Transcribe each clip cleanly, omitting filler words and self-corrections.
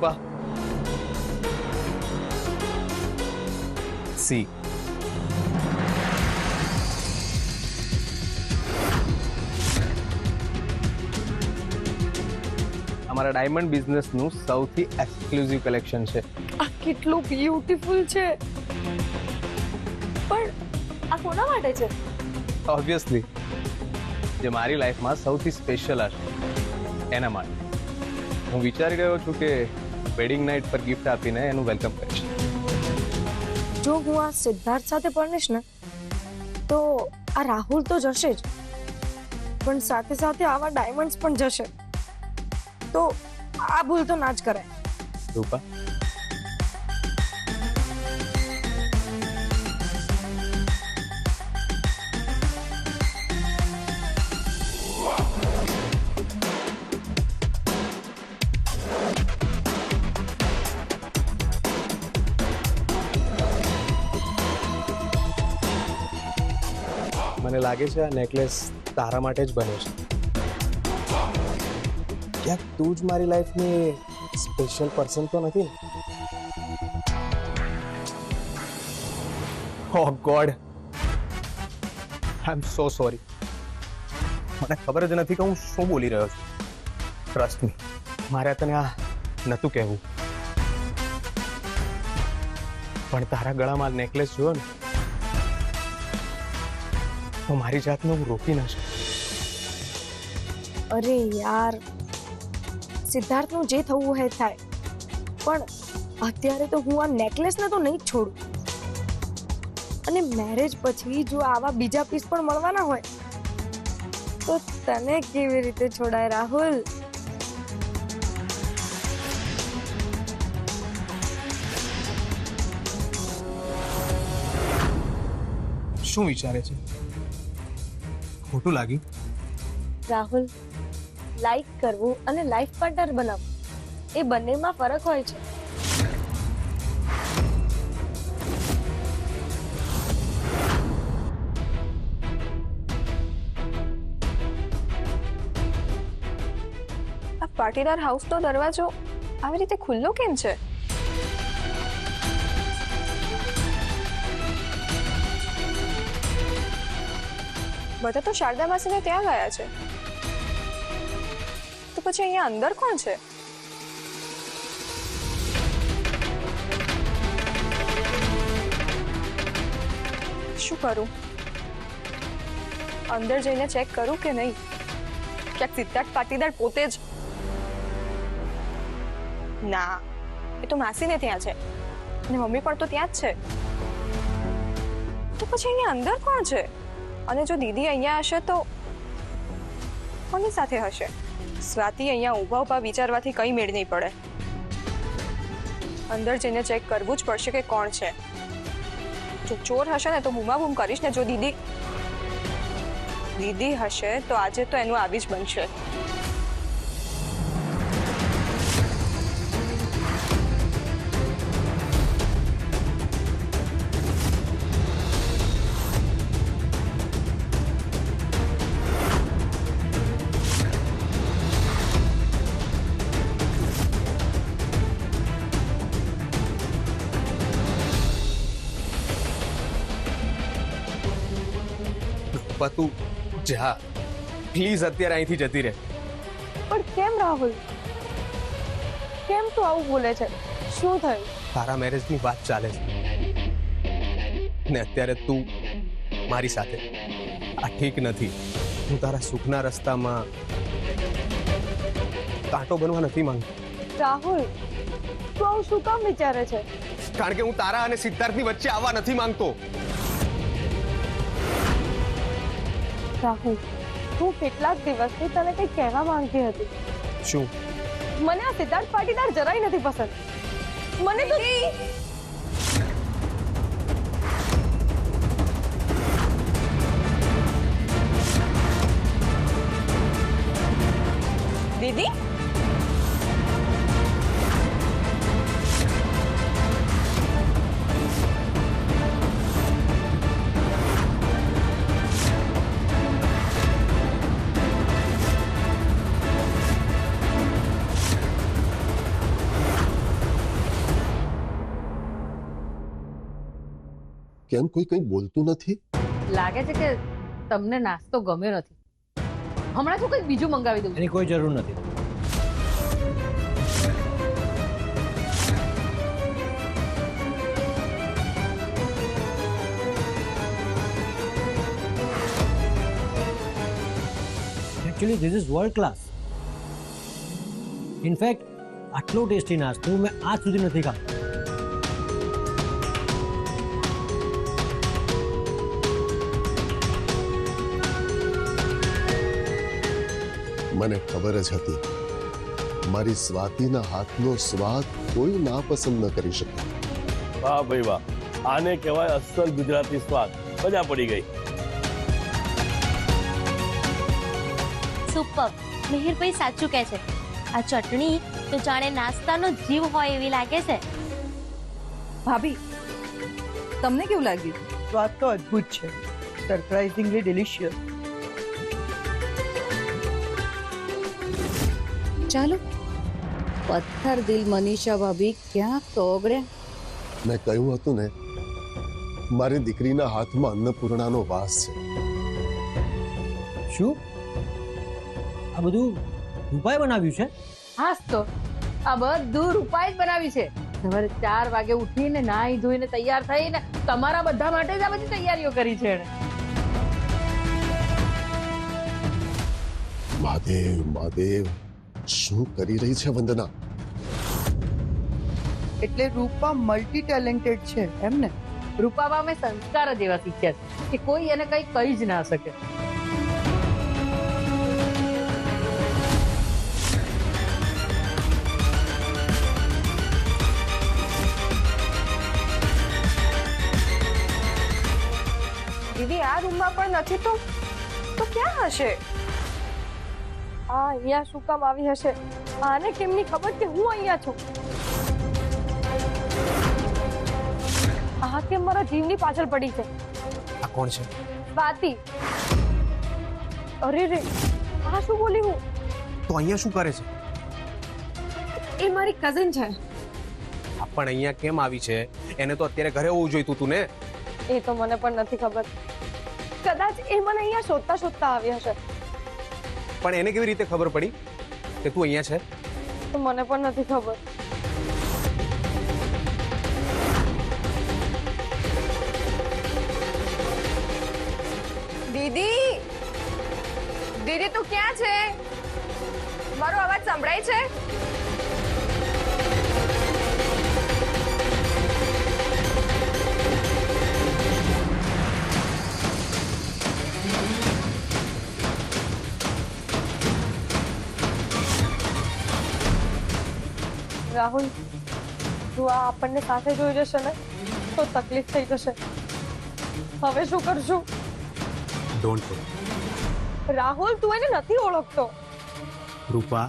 રૂપા, C અમારા diamond બિઝનેસનું સૌથી exclusive collection છે. આ કેટલું બ્યુટીફુલ છે, પણ આ કોના માટે છે? ઓબ્વિયસલી જે મારી લાઈફમાં સૌથી સ્પેશિયલ હશે એના માટે. હું વિચારી રહ્યો છું કે વેડિંગ નાઇટ પર ગિફ્ટ આપીને એનું વેલકમ કરીશ. જો હું આ સિદ્ધાર્થ સાથે પરણીશ ને તો આ રાહુલ તો જશે જ, પણ સાથે સાથે આવા ડાયમંડ્સ પણ જશે. તો આ ભૂલ તો ના જ કરાય. રૂપા, મને લાગે છે આ નેકલેસ તારા માટે જ બન્યો છે. ક્યાંક તું જ મારી લાઈફની સ્પેશિયલ પર્સન તો નથી? ઓહ ગોડ, આઈ એમ સો સોરી. મને ખબર જ નથી કે હું શું બોલી રહ્યો છું. ટ્રસ્ટ મી, મારે તને આ નહોતું કહેવું, પણ તારા ગળામાં નેકલેસ જોયો ને તો મારી જાતને હું રોકી ના શકું. અરે યાર, સિદ્ધાર્થનું જે થવું હોય થાય, પણ અત્યારે તો હું આ નેકલેસને તો નહીં જ છોડું. અને મેરેજ પછી જો આવા બીજા પીસ પણ મળવાના હોય તો તને કેવી રીતે છોડાય રાહુલ? શું વિચારે છે? ખોટું લાગ્યું? રાહુલ, લાઈક કરવું અને લાઈફ પાર્ટનર બનાવવું એ બંનેમાં ફરક હોય છે. આ પાટીદાર હાઉસનો દરવાજો આવી રીતે ખુલ્લો કેમ છે? બધા તો શારદા માસીને ત્યાં ગયા છે, તો પછી અહીંયા અંદર કોણ છે? શું કરું? અંદર જઈને ચેક કરું કે નહીં? ક્યાંક સિદ્ધાર્થ પાટીદાર પોતે જ? ના, એ તો માસીને ત્યાં છે અને મમ્મી પણ તો ત્યાં જ છે. તો પછી અહીંયા અંદર કોણ છે? અને જો દીદી અહીંયા હશે તો કોની સાથે હશે? સ્વાતિ અહીંયા ઊભા ઊભા વિચારવાથી કઈ મેળ નહીં પડે. અંદર જઈને ચેક કરવું જ પડશે કે કોણ છે. જો ચોર હશે ને તો બૂમાબૂમ કરીશ ને જો દીદી હશે તો આજે તો એનું આવી જ બનશે. તું જા પ્લીઝ, અત્યારે અહીંથી જતી રહે. પણ કેમ રાહુલ? કેમ તું આવું બોલે છે? શું થયું? તારા મેરેજની વાત ચાલે છે ને અત્યારે તું મારી સાથે. આ ઠીક નથી. હું તારા સુખના રસ્તામાં કાંટો બનવા નથી માંગતો. રાહુલ, તું આવું શું કામ વિચારે છે? કારણ કે હું તારા અને સિદ્ધાર્થની વચ્ચે આવવા નથી માંગતો. રાહુલ, હું કેટલાક દિવસથી તને કંઈ કહેવા માંગતી હતી. શું? મને આ સિદ્ધાર્થ પાટીદાર જરાય નથી પસંદ. મને તો દીદી કેમ કોઈ કંઈ બોલતું નથી? લાગે છે કે તમને નાસ્તો ગમ્યો નથી. હમણાં તો કંઈક બીજું મંગાવી દઉં. એની કોઈ જરૂર નથી. Actually this is world class. In fact આટલો ટેસ્ટી નાસ્તો મેં આજ સુધી નથી ખાધો. મને ખબર જ હતી મારી સ્વાતિના હાથનો સ્વાદ કોઈ ના પસંદ ન કરી શકે. વાહ ભાઈ વાહ, આને કહેવાય અસલ ગુજરાતી સ્વાદ. મજા પડી ગઈ. સુપર. મિહિરભાઈ સાચું કહે છે. આ ચટણી તો જાણે નાસ્તાનો જીવ હોય એવી લાગે છે. ભાભી, તમને કેવું લાગ્યું? સ્વાદ તો અદ્ભુત છે, સરપ્રાઇઝિંગલી ડિલિશિયસ. ચાલો, પથ્થર દિલ મનીષા ભાભી ક્યાંક તો ઓગળ્યા. મેં કહ્યું હતું ને, મારી દીકરીના હાથમાં અન્નપૂર્ણાનો વાસ છે. શું આ બધું રૂપાએ બનાવ્યું છે? હાસ તો આ બધું રૂપાએ જ બનાવ્યું છે. સવારે 4 વાગે ઉઠીને નાહી ધોઈને તૈયાર થઈને તમારા બધા માટે જ આ બધી તૈયારીઓ કરી છે એણે. મહાદેવ મહાદેવ, શું કરી રહી છે વંદના? એટલે રૂપા મલ્ટી ટેલેન્ટેડ છે એમ ને? રૂપામાં મેં સંસ્કાર જ એવા શીખ્યા છે કે કોઈ એને કંઈ કહી જ ના શકે. દીદી આ રૂમમાં પણ નથી તો ક્યાં હશે? અહીંયા શું કામ આવી હશે? આને કેમની ખબર કે હું અહીંયા છું? આ કેમ મારા જીવની પાછળ પડી છે? આ કોણ છે? સ્વાતિ. અરે રે, આ શું બોલી હું? તો અહીંયા શું કરે છે? એ મારી કઝિન છે. પણ અહીંયા કેમ આવી છે? એને તો અત્યારે ઘરે હોવું જોઈતું તું ને. એ તો મને પણ નથી ખબર. કદાચ એ મને અહીંયા શોધતા શોધતા આવી હશે. પણ એને કેવી રીતે ખબર પડી કે તું અહીંયા છે? તો મને પણ નથી ખબર. દીદી, દીદી તું ક્યાં છે? મારો અવાજ સંભળાય છે? રાહુલ, જો આ આપણને સાથે જોઈ જશે ને તો તકલીફ થઈ જશે. હવે શું કરશું? Don't worry. રાહુલ, તું એને નથી ઓળખતો. રૂપા,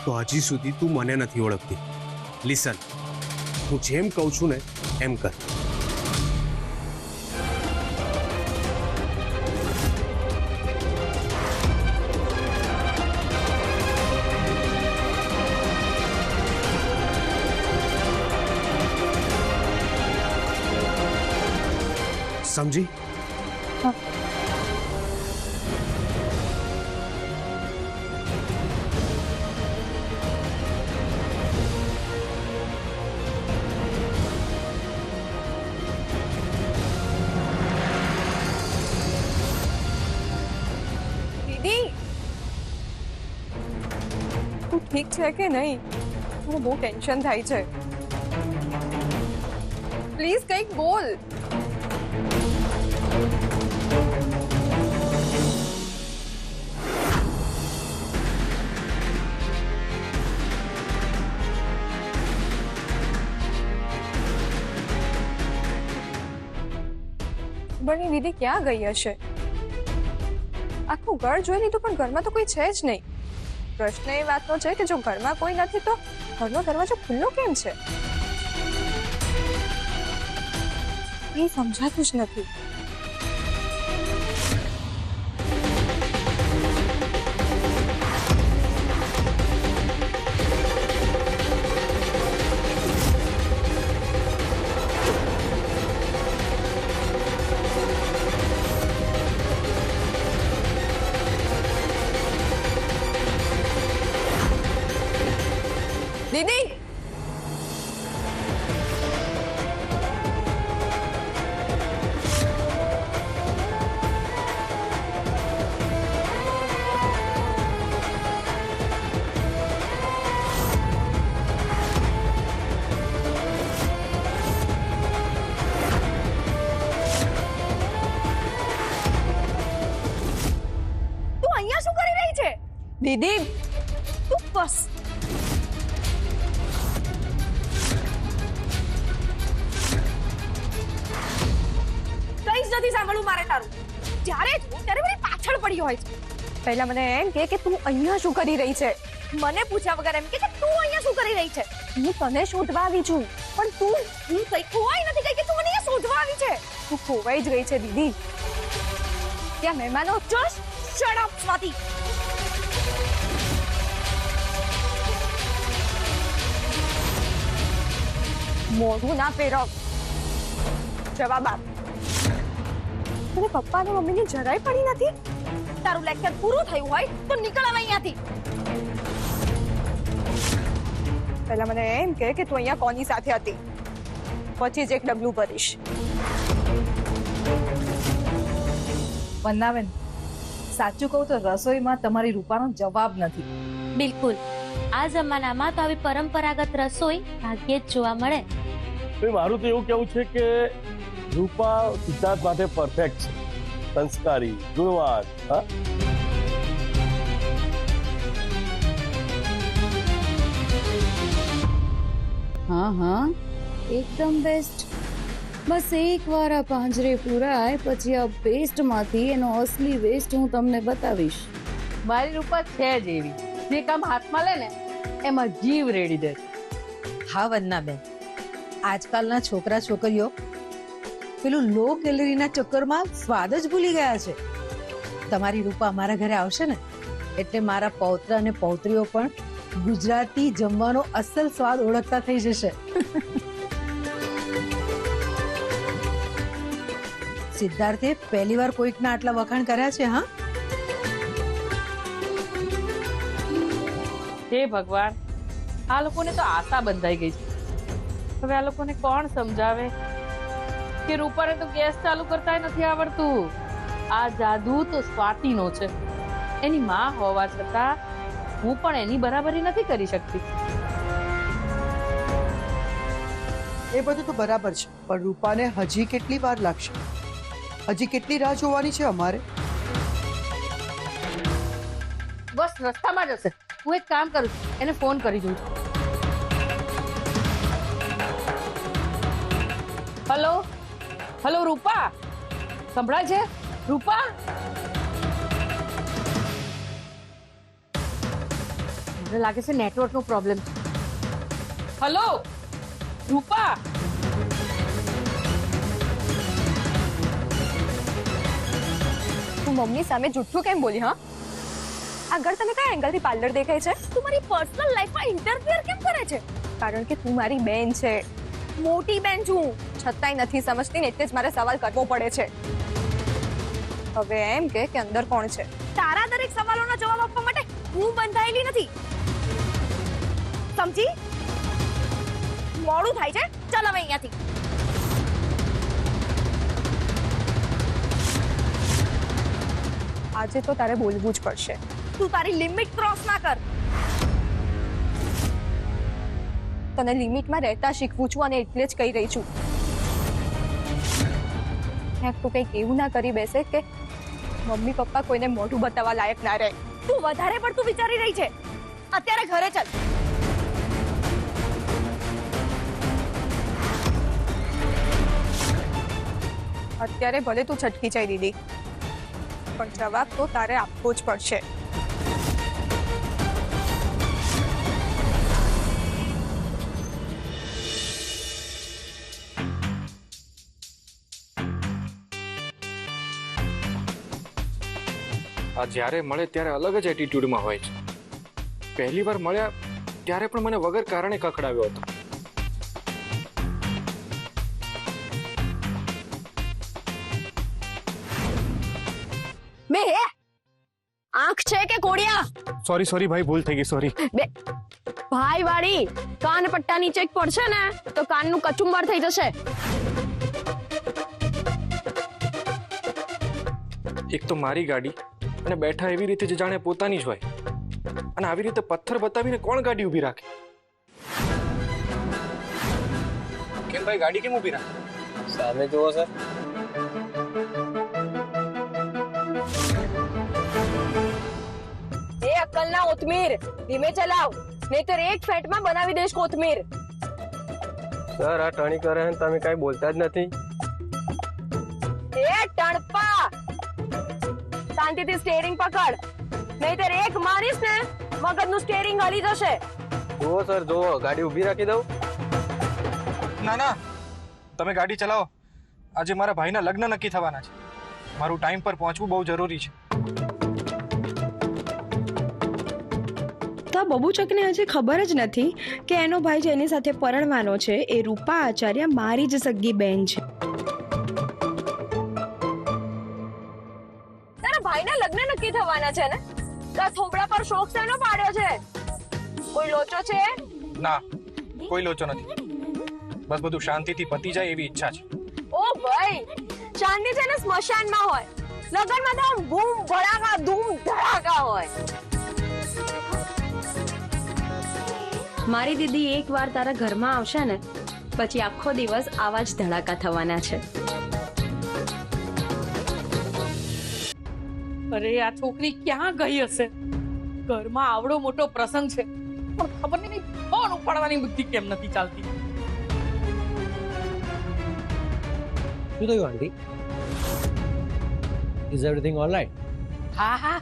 તો હજી સુધી તું મને નથી ઓળખતી. લિસન, હું જેમ કહું છું ને એમ કર. સમજી? દીદી, તું ઠીક છે કે નહીં? મને બહુ ટેન્શન થાય છે. પ્લીઝ કંઈક બોલ. બની દીદી ક્યાં ગઈ હશે? આખું ઘર જોઈ લીધું પણ ઘરમાં તો કોઈ છે જ નહીં. પ્રશ્ન એ વાતનો છે કે જો ઘરમાં કોઈ નથી તો ઘરનો દરવાજો ખુલ્લો કેમ છે? એ સમજાતું જ નથી. દીદી તું અહીંયા શું કરી રહી છે? દીદી તું બસ કઈ જ નથી સાંભળવું મારે તારું. જ્યારે જોઉં ત્યારે મારી પાછળ પડી હોય છે. પહેલા મને એમ કે તું અહીંયા શું કરી રહી છે? મને પૂછ્યા વગર એમ કે તું અહીંયા શું કરી રહી છે? હું તને શોધવા આવી છું. પણ તું હું કઈ ખોવાઈ નથી ગઈ કે તું મને અહીંયા શોધવા આવી છે. તું ખોવાઈ જ ગઈ છે દીદી. ત્યાં મહેમાનો જસ્ટ શટ અપ સ્વાતિ. મોઢું ના ફેરવ. જવાબ આપ. તને પપ્પા અને મમ્મીની જરાય પડી નથી? તારું લેક્ચર પૂરું થયું હોય તો નીકળ હવે અહીંયાથી. પહેલા મને એમ કે તું અહીંયા કોની સાથે હતી, પછી જ એક ડગલું ભરીશ. વંદાબેન, સાચું કહું તો રસોઈમાં તમારી રૂપાનો જવાબ નથી. બિલકુલ. આ જમાનામાં તો આવી પરંપરાગત રસોઈ ભાગ્યે જ જોવા મળે. ભાઈ મારું તો એવું કેવું છે કે રૂપા સિદ્ધાર્થ માટે પરફેક્ટ છે, સંસ્કારી, ગુણવાન. હા, હા હા એકદમ બેસ્ટ. બસ એકવાર આ પાંજરે પૂરાય પછી આ વેસ્ટમાંથી એનો અસલી વેસ્ટ હું તમને બતાવીશ. મારી રૂપા છે જ એવી, જે કામ હાથમાં લે ને એમાં જીવ રેડી દે. હા વંદનાબેન, આજકાલના છોકરા છોકરીઓ પેલું લો કેલરીના ચક્કરમાં સ્વાદ જ ભૂલી ગયા છે. તમારી રૂપા અમારા ઘરે આવશે ને એટલે મારા પૌત્ર અને પૌત્રીઓ પણ ગુજરાતી જમવાનો અસલ સ્વાદ ઓળખતા થઈ જશે. સિદ્ધાર્થે પહેલી વાર કોઈકના આટલા વખાણ કર્યા છે. હા, હે ભગવાન, આ લોકોને તો આશા બંધાઈ ગઈ છે. હવે આ લોકોને કોણ સમજાવે કે રૂપાને તો ગેસ ચાલુ કરતા નથી આવડતું. આ જાદુ તો સ્વાતિનો છે. એની માં હોવા છતાં હું પણ એની બરાબરી નથી કરી શકતી. એ બધું તો બરાબર છે, પણ રૂપાને હજી કેટલી વાર લાગશે? હજી કેટલી રાહ જોવાની છે અમારે? બસ રસ્તામાં જ હશે. હું એક કામ કરું છું, એને ફોન કરી જોઉં છું. હલો હલો રૂપા, સંભળાય છે? રૂપા, મને લાગે છે નેટવર્ક નો પ્રોબ્લેમ છે. હલો રૂપા, તું મમ્મી સામે જુઠ્ઠું કેમ બોલી? હા, આગળ તને કયા એંગલથી પાર્લર દેખાય છે? તું મારી પર્સનલ લાઈફમાં ઇન્ટરફિયર કેમ કરે છે? કારણ કે તું મારી બેન છે. મોટી બેન છું. છતાંય નથી સમજતી ને એટલે જ મારે સવાલ કરવો પડે છે. હવે એમ કે અંદર કોણ છે? તારા દરેક સવાલોના જવાબ આપવા માટે હું બંધાયેલી નથી, સમજી? મોડું થાય છે, ચાલ હવે અહીંયાથી. આજે તો તારે બોલવું જ પડશે. તું તારી લિમિટ ક્રોસ ના કર. તને લિમિટમાં રહેતા શીખવું છું અને એટલે જ કહી રહી છું. ક્યાંક તું કંઈક એવું ના કરી બેસે કે મમ્મી પપ્પા કોઈને મોઢું બતાવવા લાયક ના રહે. તું વધારે પડતું વિચારી રહી છે. અત્યારે ઘરે ચાલ. અત્યારે ભલે તું છટકી જાય દીદી, પણ જવાબ તો તારે આપવો જ પડશે. આ જ્યારે મળે ત્યારે અલગ જ એટીટ્યુડમાં હોય છે. પહેલી વાર મળ્યા ત્યારે પણ મને વગર કારણે કકડાવ્યો હતો. આંખ છે કે કોડિયા? સોરી ભાઈ, ભૂલ થઈ ગઈ, સોરી. બે ભાઈ વાળી કાન પટ્ટા નીચે પડશે ને તો કાનનું કચુંબર થઈ જશે. એક તો મારી ગાડી અને બેઠા એવી રીતે જે જાણે પોતાની જ હોય, અને આવી રીતે પથ્થર બતાવીને કોણ ગાડી ઊભી રાખે? કેમ ભાઈ, ગાડી કેમ ઊભી રાખે? સામે જુઓ સર. એ અક્કલના ઓતમીર, ધીમે ચલાવ નહીતર એક ફેટમાં બનાવી દઈશ કોથમીર. સર આ ટર્નિંગ કરે છે તમે કઈ બોલતા જ નથી. એ ટણપા, શાંતિથી સ્ટીયરિંગ પકડ નહીતર એક મારીશ ને મગજનું સ્ટીયરિંગ હલી જશે. જુઓ સર જુઓ, ગાડી ઊભી રાખી દઉં? ના, તમે ગાડી ચલાવો. આજે મારા ભાઈના લગ્ન નક્કી થવાના છે. મારું ટાઈમ પર પહોંચવું બહુ જરૂરી છે. તો આ બબુચકને હજી ખબર જ નથી કે એનો ભાઈ જેની સાથે પરણવાનો છે એ રૂપા આચાર્ય મારી જ સગી બેન છે. તારા ભાઈના લગ્ન નક્કી થવાના છે ને? તારા થોબડા પર શોખ શેનો પાડ્યો છે? કોઈ લોચો છે? ના, કોઈ લોચો નથી. બસ બધું શાંતિથી પતી જાય એવી ઈચ્છા છે. ઓ ભાઈ, શાંતિ છે ને સ્મશાનમાં હોય, લગ્નમાં તો બૂમ ભડાકા ધૂમ ધડાકા હોય. મારી દીદી એકવાર તારા ઘરમાં આવશે ને પછી આખો દિવસ આવા જ ધડાકા થવાના છે. અરે આ છોકરી ક્યાં ગઈ હશે? ઘરમાં આવડો મોટો પ્રસંગ છે પણ ખબર નહીં ફોન ઉપાડવાની બુદ્ધિ કેમ નથી ચાલતી. શું થયું આંટી? Is everything alright? હા,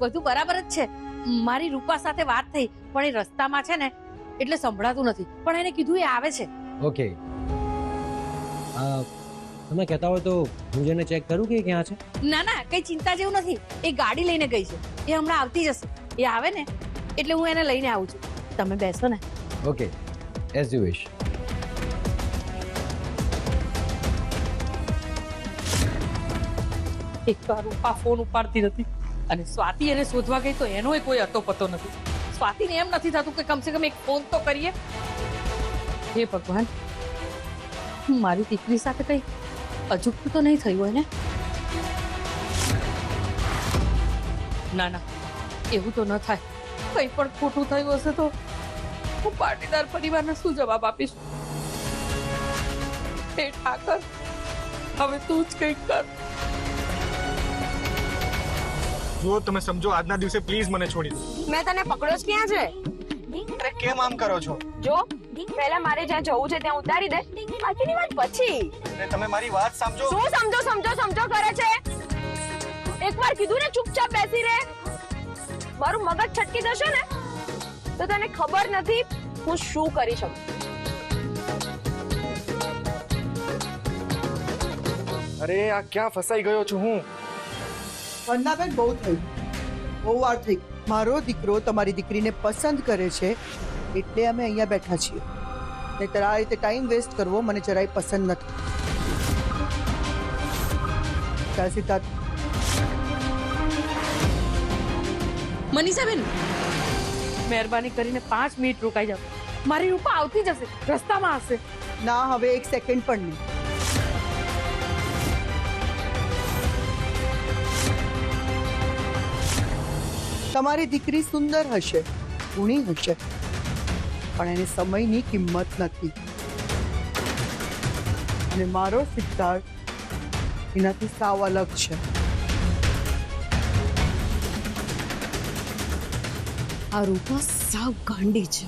બધું બરાબર જ છે. મારી રૂપા સાથે વાત થઈ પણ એ રસ્તામાં છે ને એટલે સંભળાતું નથી, પણ એને કીધું એ આવે છે. ઓકે, તમે કહેતા હોય તો હું જઈને ચેક કરું કે ક્યાં છે? ના, કઈ ચિંતા જેવું નથી. એ ગાડી લઈને ગઈ છે, એ હમણાં આવતી જશે. એ આવે ને એટલે હું એને લઈને આવું છું. તમે બેસો ને. Okay, as you wish. એક તો આ રૂપા ફોન ઉપાડતી નથી અને સ્વાતિ એને શોધવા ગઈ તો એનો કોઈ અતો પતો નથી. સ્વાતિને એમ નથી થતું કે કમસે કમ એક ફોન તો કરીએ. હે ભગવાન, મારી દીકરી સાથે કઈ અજુગતું તો નહીં થયું હોય ને? ના, એવું તો ન થાય. કઈ પણ ખોટું થયું હશે તો હું પાટીદાર પરિવારને શું જવાબ આપીશ? હે ઠાકર, હવે તું જ કંઈક કર. જો તમે સમજો, આજના દિવસે પ્લીઝ મને છોડી દો. મેં તને પકડ્યો જ ક્યાં છે? અરે કેમ આમ કરો છો? જો પહેલા મારે જ્યાં જવું છે ત્યાં ઉતારી દે, બાકીની વાત પછી. અરે તમે મારી વાત સમજો. શું સમજો કરે છે? એકવાર કીધું ને ચૂપચાપ બેસી રહે. મારું મગજ છટકી જશે ને તો તને ખબર નથી હું શું કરી શકું. અરે આ ક્યાં ફસાઈ ગયો છું હું? વંદનાબેન, બહુ થયું, બહુ વાર થઈ. મારો દીકરો તમારી દીકરીને પસંદ કરે છે એટલે અમે અહીંયા બેઠા છીએ. નહીંતર આ રીતે ટાઈમ વેસ્ટ કરવો મને જરાય પસંદ નથી. ચાલ સિદ્ધાર્થ. મનીષાબેન, મહેરબાની કરીને 5 મિનિટ રોકાઈ જાઓ. મારી રૂપા આવતી જશે, રસ્તામાં હશે. ના, હવે એક સેકન્ડ પણ નહીં. તમારી દીકરી સુંદર હશે, ગુણી હશે, પણ એને સમયની કિંમત નથી. અને મારો સિદ્ધાર્થ એનાથી સાવ અલગ છે. આ રૂપા સાવ ગાંડી છે.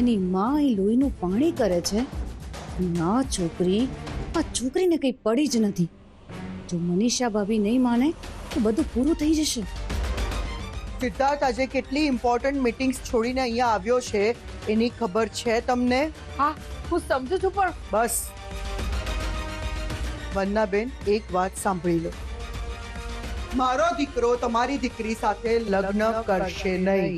એની માં એ લોહીનું પાણી કરે છે. આ છોકરીને કંઈ પડી જ નથી. જો મનીષા ભાભી નહીં માને તો બધું પૂરું થઈ જશે. સિદ્ધાર્થ આજે કેટલી ઇમ્પોર્ટન્ટ મીટિંગ્સ છોડીને અહીંયા આવ્યો છે એની ખબર છે તમને? હા, હું સમજુ છું પણ બસ વંદનાબેન, એક વાત સાંભળી લો. મારો દીકરો તમારી દીકરી સાથે લગ્ન કરશે નહીં.